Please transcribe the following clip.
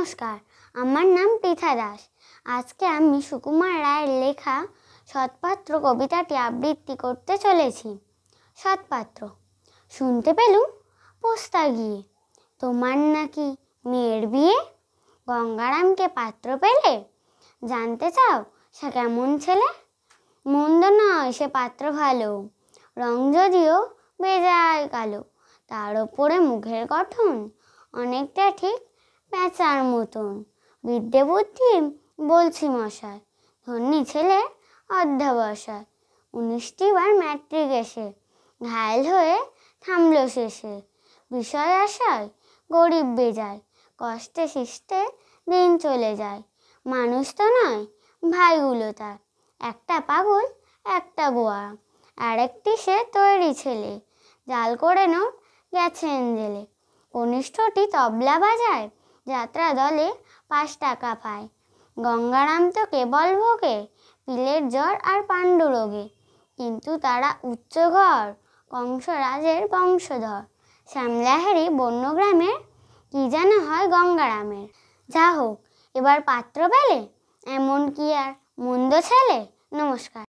নমস্কার, আমার নাম পৃথা দাস। আজকে আমি সুকুমার রায়ের লেখা সৎপাত্র কবিতাটি আবৃত্তি করতে চলেছি। সৎপাত্র। শুনতে পেলুম পোস্তা গিয়ে, তোমার নাকি মেয়ের বিয়ে। গঙ্গারামকে পাত্র পেলে, জানতে চাও সে কেমন ছেলে। মন্দ নয় সে পাত্র ভালো, রং যদিও বেজায় কালো। তার ওপরে মুখের গঠন অনেকটা ঠিক পেঁচার মতন। বিদ্যে বুদ্ধি বলছি মশাই, ধন্যী ছেলে অধ্যবসায়। 19টি বার ম্যাট্রিক এসে ঘায়েল হয়ে থামল শেষে। বিষয় আশায় গরিব বেজায়, কষ্টে শিষ্টে দিন চলে যায়। মানুষ তো নয় ভাইগুলো তার, একটা পাগল একটা গোয়া। আরেকটি সে তৈরি ছেলে, জাল করে নোট গেছেন জেলে। কনিষ্ঠটি তবলা বাজায়, যাত্রা দলে 5 টাকা পায়। গঙ্গারাম তো কেবল ভোগে পিলের জ্বর আর পাণ্ডুরোগে। কিন্তু তারা উচ্চ ঘর, কংসরাজের বংশধর। শ্যামলাহেরি বন্যগ্রামের, কি যেন হয় গঙ্গারামের। যা হোক, এবার পাত্র পেলে, এমন কি আর মন্দ ছেলে। নমস্কার।